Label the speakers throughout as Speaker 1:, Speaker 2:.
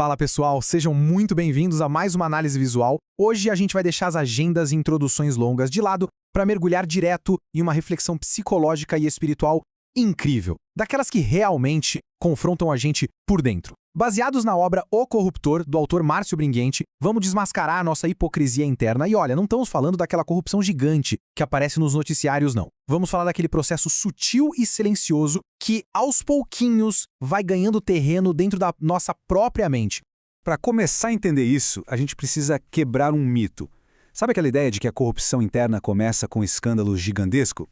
Speaker 1: Fala pessoal, sejam muito bem-vindos a mais uma análise visual. Hoje a gente vai deixar as agendas e introduções longas de lado para mergulhar direto em uma reflexão psicológica e espiritual incrível, daquelas que realmente confrontam a gente por dentro. Baseados na obra O Corruptor, do autor Márcio Bringuente, vamos desmascarar a nossa hipocrisia interna. E olha, não estamos falando daquela corrupção gigante que aparece nos noticiários, não. Vamos falar daquele processo sutil e silencioso que, aos pouquinhos, vai ganhando terreno dentro da nossa própria mente.
Speaker 2: Para começar a entender isso, a gente precisa quebrar um mito. Sabe aquela ideia de que a corrupção interna começa com um escândalo gigantesco?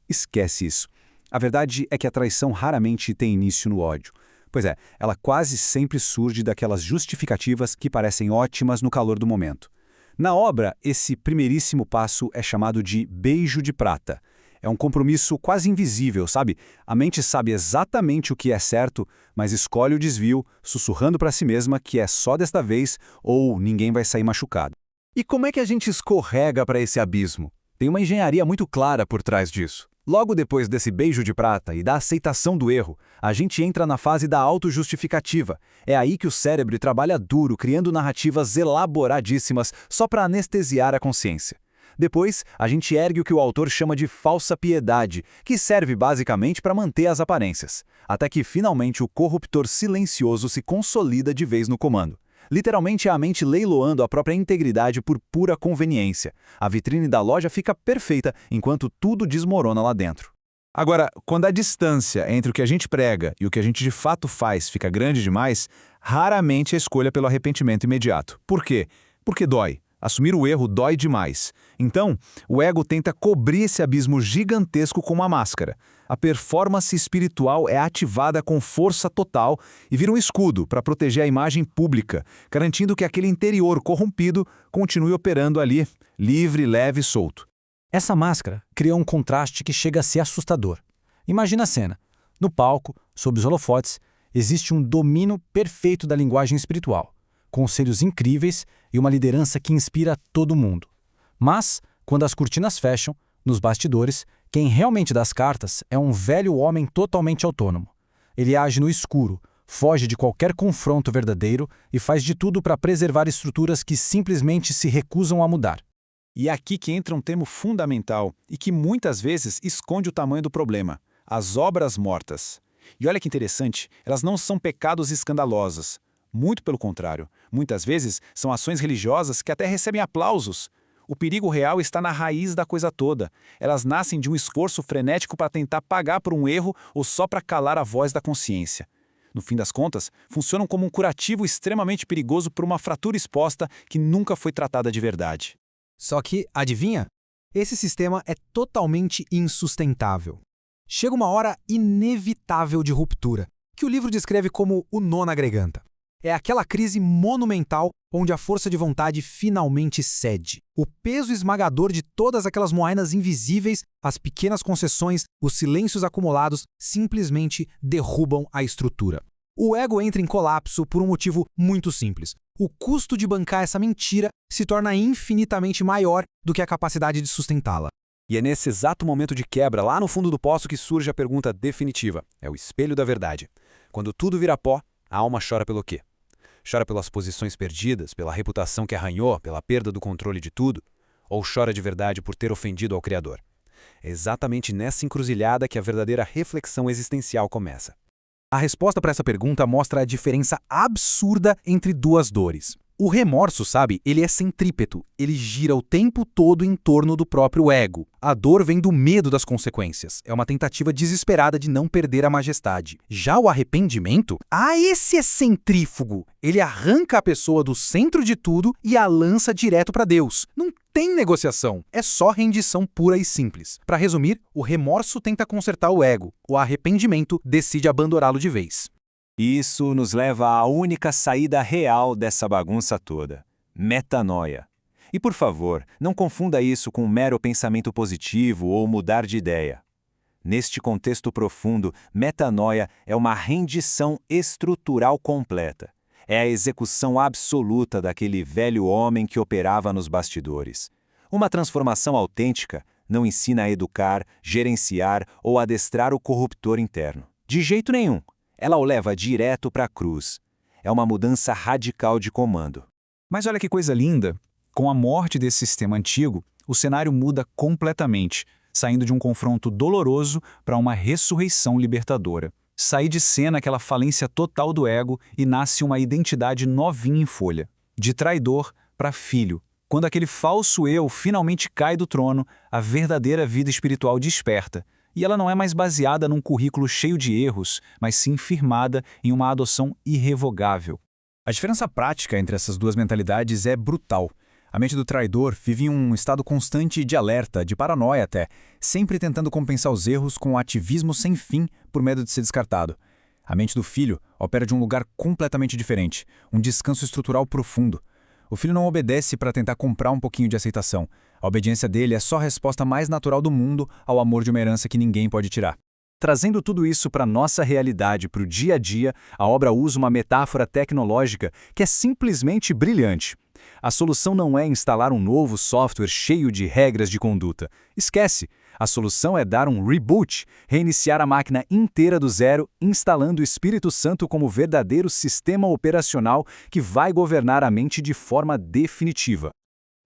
Speaker 2: Esquece isso. A verdade é que a traição raramente tem início no ódio. Pois é, ela quase sempre surge daquelas justificativas que parecem ótimas no calor do momento. Na obra, esse primeiríssimo passo é chamado de beijo de prata. É um compromisso quase invisível, sabe? A mente sabe exatamente o que é certo, mas escolhe o desvio, sussurrando para si mesma que é só desta vez ou ninguém vai sair machucado.
Speaker 3: E como é que a gente escorrega para esse abismo? Tem uma engenharia muito clara por trás disso. Logo depois desse beijo de prata e da aceitação do erro, a gente entra na fase da autojustificativa. É aí que o cérebro trabalha duro, criando narrativas elaboradíssimas só para anestesiar a consciência. Depois, a gente ergue o que o autor chama de falsa piedade, que serve basicamente para manter as aparências, até que finalmente o corruptor silencioso se consolida de vez no comando. Literalmente é a mente leiloando a própria integridade por pura conveniência. A vitrine da loja fica perfeita enquanto tudo desmorona lá dentro.
Speaker 2: Agora, quando a distância entre o que a gente prega e o que a gente de fato faz fica grande demais, raramente a escolha pelo arrependimento imediato. Por quê? Porque dói. Assumir o erro dói demais. Então, o ego tenta cobrir esse abismo gigantesco com uma máscara. A performance espiritual é ativada com força total e vira um escudo para proteger a imagem pública, garantindo que aquele interior corrompido continue operando ali, livre, leve e solto.
Speaker 4: Essa máscara cria um contraste que chega a ser assustador. Imagina a cena. No palco, sob os holofotes, existe um domínio perfeito da linguagem espiritual, conselhos incríveis e uma liderança que inspira todo mundo. Mas, quando as cortinas fecham, nos bastidores, quem realmente dá as cartas é um velho homem totalmente autônomo. Ele age no escuro, foge de qualquer confronto verdadeiro e faz de tudo para preservar estruturas que simplesmente se recusam a mudar.
Speaker 2: E é aqui que entra um termo fundamental e que muitas vezes esconde o tamanho do problema: as obras mortas. E olha que interessante, elas não são pecados escandalosos. Muito pelo contrário, muitas vezes são ações religiosas que até recebem aplausos. O perigo real está na raiz da coisa toda. Elas nascem de um esforço frenético para tentar pagar por um erro ou só para calar a voz da consciência. No fim das contas, funcionam como um curativo extremamente perigoso por uma fratura exposta que nunca foi tratada de verdade.
Speaker 1: Só que, adivinha? Esse sistema é totalmente insustentável. Chega uma hora inevitável de ruptura, que o livro descreve como o nó na garganta. É aquela crise monumental onde a força de vontade finalmente cede. O peso esmagador de todas aquelas moedas invisíveis, as pequenas concessões, os silêncios acumulados, simplesmente derrubam a estrutura. O ego entra em colapso por um motivo muito simples. O custo de bancar essa mentira se torna infinitamente maior do que a capacidade de sustentá-la.
Speaker 3: E é nesse exato momento de quebra, lá no fundo do poço, que surge a pergunta definitiva. É o espelho da verdade. Quando tudo vira pó, a alma chora pelo quê? Chora pelas posições perdidas, pela reputação que arranhou, pela perda do controle de tudo? Ou chora de verdade por ter ofendido ao Criador? É exatamente nessa encruzilhada que a verdadeira reflexão existencial começa.
Speaker 1: A resposta para essa pergunta mostra a diferença absurda entre duas dores. O remorso, sabe, ele é centrípeto, ele gira o tempo todo em torno do próprio ego. A dor vem do medo das consequências, é uma tentativa desesperada de não perder a majestade. Já o arrependimento, esse é centrífugo. Ele arranca a pessoa do centro de tudo e a lança direto para Deus. Não tem negociação, é só rendição pura e simples. Para resumir, o remorso tenta consertar o ego, o arrependimento decide abandoná-lo de vez.
Speaker 2: Isso nos leva à única saída real dessa bagunça toda: metanoia. E por favor, não confunda isso com um mero pensamento positivo ou mudar de ideia. Neste contexto profundo, metanoia é uma rendição estrutural completa. É a execução absoluta daquele velho homem que operava nos bastidores. Uma transformação autêntica não ensina a educar, gerenciar ou adestrar o corruptor interno. De jeito nenhum. Ela o leva direto para a cruz. É uma mudança radical de comando. Mas olha que coisa linda! Com a morte desse sistema antigo, o cenário muda completamente, saindo de um confronto doloroso para uma ressurreição libertadora. Sai de cena aquela falência total do ego e nasce uma identidade novinha em folha. De traidor para filho. Quando aquele falso eu finalmente cai do trono, a verdadeira vida espiritual desperta. E ela não é mais baseada num currículo cheio de erros, mas sim firmada em uma adoção irrevogável.
Speaker 3: A diferença prática entre essas duas mentalidades é brutal. A mente do traidor vive em um estado constante de alerta, de paranoia até, sempre tentando compensar os erros com um ativismo sem fim por medo de ser descartado. A mente do filho opera de um lugar completamente diferente, um descanso estrutural profundo. O filho não obedece para tentar comprar um pouquinho de aceitação. A obediência dele é só a resposta mais natural do mundo ao amor de uma herança que ninguém pode tirar. Trazendo tudo isso para a nossa realidade, para o dia a dia, a obra usa uma metáfora tecnológica que é simplesmente brilhante. A solução não é instalar um novo software cheio de regras de conduta. Esquece! A solução é dar um reboot, reiniciar a máquina inteira do zero, instalando o Espírito Santo como verdadeiro sistema operacional que vai governar a mente de forma definitiva.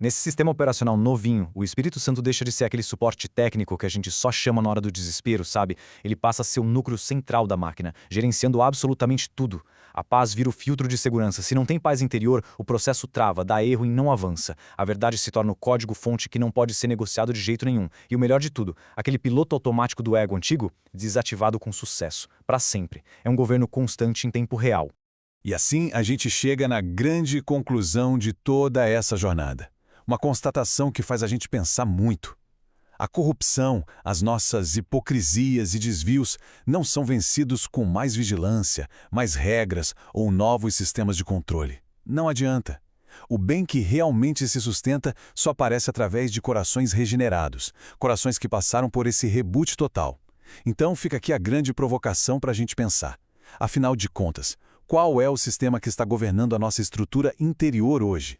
Speaker 3: Nesse sistema operacional novinho, o Espírito Santo deixa de ser aquele suporte técnico que a gente só chama na hora do desespero, sabe? Ele passa a ser o núcleo central da máquina, gerenciando absolutamente tudo. A paz vira o filtro de segurança. Se não tem paz interior, o processo trava, dá erro e não avança. A verdade se torna o código-fonte que não pode ser negociado de jeito nenhum. E o melhor de tudo, aquele piloto automático do ego antigo, desativado com sucesso, para sempre. É um governo constante em tempo real.
Speaker 2: E assim a gente chega na grande conclusão de toda essa jornada. Uma constatação que faz a gente pensar muito. A corrupção, as nossas hipocrisias e desvios não são vencidos com mais vigilância, mais regras ou novos sistemas de controle. Não adianta. O bem que realmente se sustenta só aparece através de corações regenerados, corações que passaram por esse reboot total. Então fica aqui a grande provocação para a gente pensar. Afinal de contas, qual é o sistema que está governando a nossa estrutura interior hoje?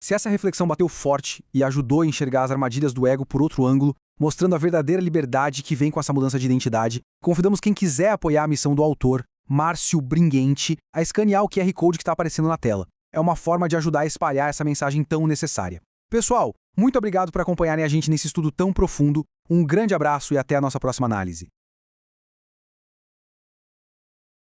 Speaker 1: Se essa reflexão bateu forte e ajudou a enxergar as armadilhas do ego por outro ângulo, mostrando a verdadeira liberdade que vem com essa mudança de identidade, convidamos quem quiser apoiar a missão do autor, Márcio Bringuente, a escanear o QR Code que está aparecendo na tela. É uma forma de ajudar a espalhar essa mensagem tão necessária. Pessoal, muito obrigado por acompanharem a gente nesse estudo tão profundo. Um grande abraço e até a nossa próxima análise.